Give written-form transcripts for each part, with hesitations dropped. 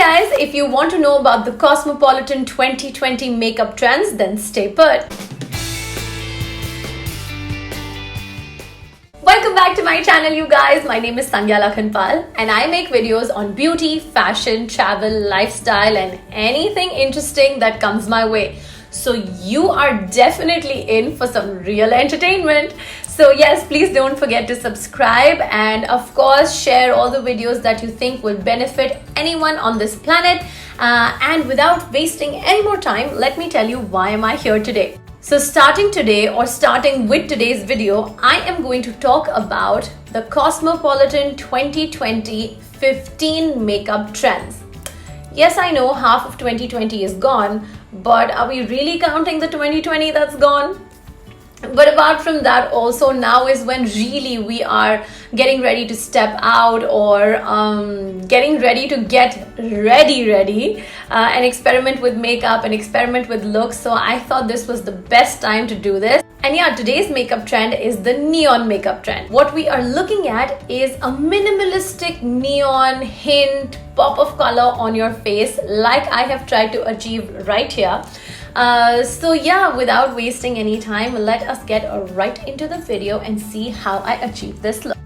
guys, if you want to know about the Cosmopolitan 2020 makeup trends, then stay put. Welcome back to my channel, you guys. My name is Sandhya Lakhanpal and I make videos on beauty, fashion, travel, lifestyle and anything interesting that comes my way. So you are definitely in for some real entertainment. So yes, please don't forget to subscribe and of course share all the videos that you think will benefit anyone on this planet. And without wasting any more time, let me tell you why am I here today. So starting with today's video, I am going to talk about the Cosmopolitan 2020 15 makeup trends. Yes, I know half of 2020 is gone, but are we really counting the 2020 that's gone? But apart from that, also now is when really we are getting ready to step out or getting ready to get ready and experiment with makeup and experiment with looks. So I thought this was the best time to do this. And yeah, today's makeup trend is the neon makeup trend. What we are looking at is a minimalistic neon hint, pop of color on your face like I have tried to achieve right here. So yeah, without wasting any time, let us get right into the video and see how I achieve this look.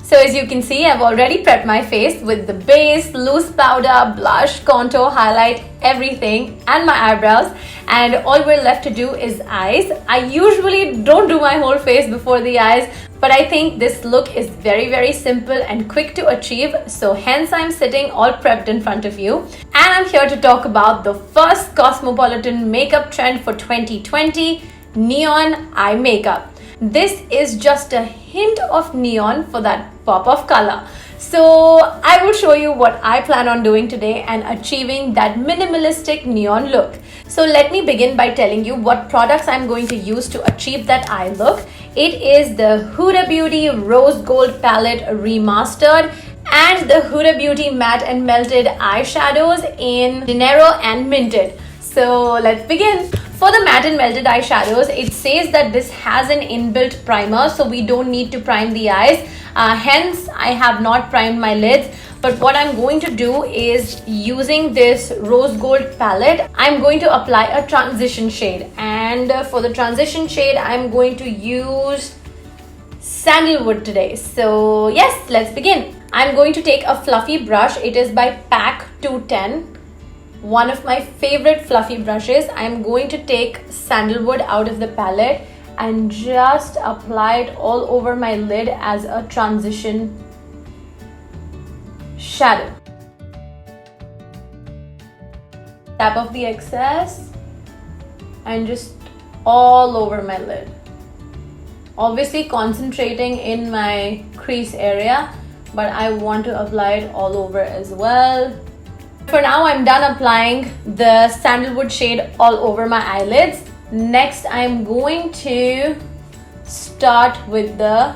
So as you can see, I've already prepped my face with the base, loose powder, blush, contour, highlight, everything and my eyebrows, and all we're left to do is eyes. I usually don't do my whole face before the eyes, but I think this look is very simple and quick to achieve, so hence I'm sitting all prepped in front of you and I'm here to talk about the first Cosmopolitan makeup trend for 2020, neon eye makeup. This is just a hint of neon for that pop of color. So I will show you what I plan on doing today and achieving that minimalistic neon look. So let me begin by telling you what products I'm going to use to achieve that eye look. It is the Huda Beauty Rose Gold Palette Remastered and the Huda Beauty Matte and Melted Eyeshadows in Dinero and Minted. So let's begin. For the matte and melted eyeshadows, it says that this has an inbuilt primer, so we don't need to prime the eyes. Hence, I have not primed my lids. But what I'm going to do is, using this rose gold palette, I'm going to apply a transition shade. And for the transition shade, I'm going to use Sandalwood today. So yes, let's begin. I'm going to take a fluffy brush. It is by PAC 210. One of my favorite fluffy brushes. I'm going to take Sandalwood out of the palette and just apply it all over my lid as a transition shadow. Tap off the excess and just all over my lid. Obviously concentrating in my crease area, but I want to apply it all over as well. For now, I'm done applying the Sandalwood shade all over my eyelids. Next, I'm going to start with the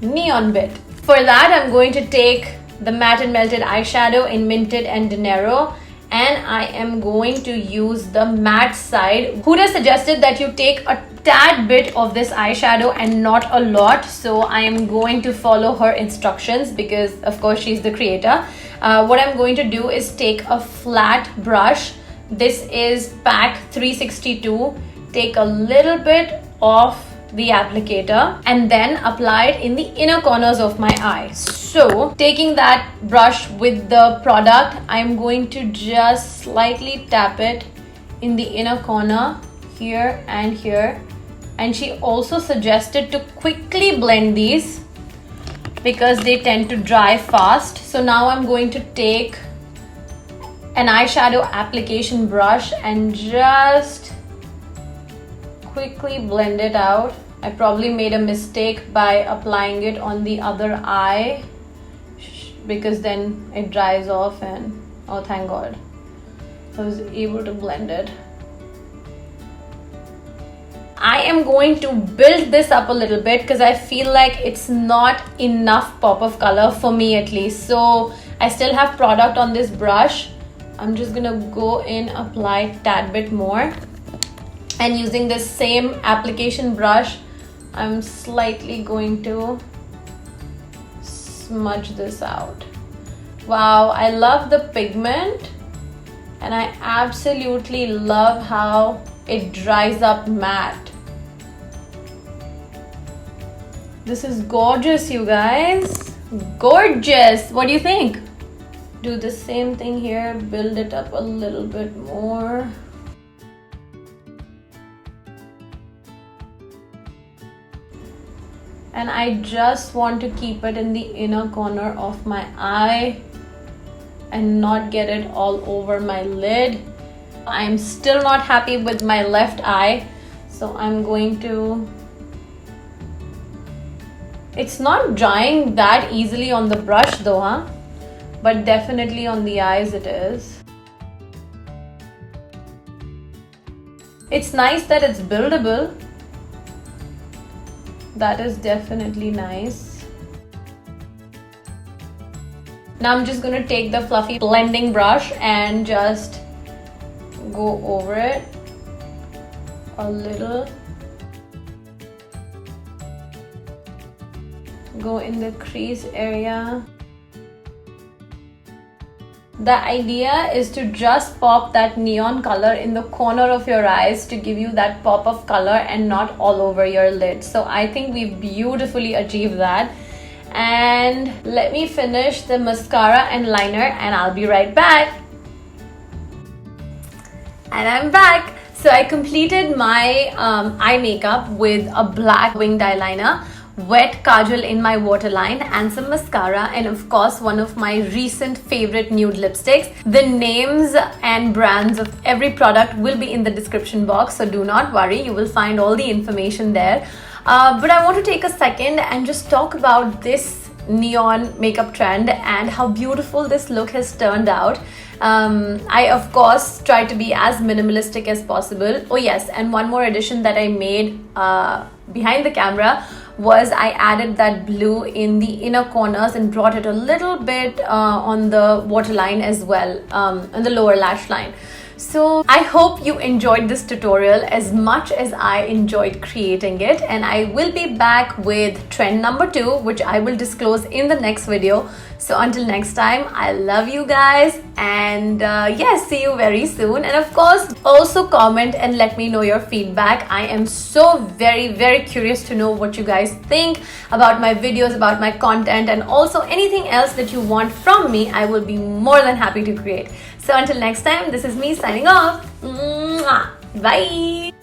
neon bit. For that, I'm going to take the matte and melted eyeshadow in Minted and Dinero, and I am going to use the matte side. Huda suggested that you take a tad bit of this eyeshadow and not a lot, so I am going to follow her instructions because of course she's the creator. What I'm going to do is take a flat brush. This is PAC 362. Take a little bit of the applicator and then apply it in the inner corners of my eye. So taking that brush with the product, I'm going to just slightly tap it in the inner corner here and here. And she also suggested to quickly blend these because they tend to dry fast. So now I'm going to take an eyeshadow application brush and just quickly blend it out. I probably made a mistake by applying it on the other eye because then it dries off, and oh thank God, I was able to blend it. I am going to build this up a little bit because I feel like it's not enough pop of color for me at least. So I still have product on this brush. I'm just gonna go in, apply a tad bit more, and using this same application brush, I'm slightly going to smudge this out. Wow, I love the pigment, and I absolutely love how it dries up matte. This is gorgeous, you guys. Gorgeous. What do you think? Do the same thing here, build it up a little bit more. And I just want to keep it in the inner corner of my eye and not get it all over my lid. I'm still not happy with my left eye, so I'm going to... It's not drying that easily on the brush though, huh? But definitely on the eyes it is. It's nice that it's buildable. That is definitely nice. Now I'm just going to take the fluffy blending brush and just go over it a little. Go in the crease area. The idea is to just pop that neon color in the corner of your eyes to give you that pop of color and not all over your lid. So I think we beautifully achieved that. And let me finish the mascara and liner and I'll be right back. And I'm back. So I completed my eye makeup with a black winged eyeliner, wet kajal in my waterline, and some mascara, and of course one of my recent favorite nude lipsticks. The names and brands of every product will be in the description box, so do not worry, you will find all the information there. But I want to take a second and just talk about this neon makeup trend and how beautiful this look has turned out. I of course try to be as minimalistic as possible. Oh yes, and one more addition that I made behind the camera was I added that blue in the inner corners and brought it a little bit on the waterline as well, on the lower lash line. So I hope you enjoyed this tutorial as much as I enjoyed creating it, and I will be back with trend number 2, which I will disclose in the next video. So until next time, I love you guys, and yes, see you very soon. And of course, also comment and let me know your feedback. I am so very curious to know what you guys think about my videos, about my content, and also anything else that you want from me. I will be more than happy to create. So until next time, this is me signing off. Mwah! Bye!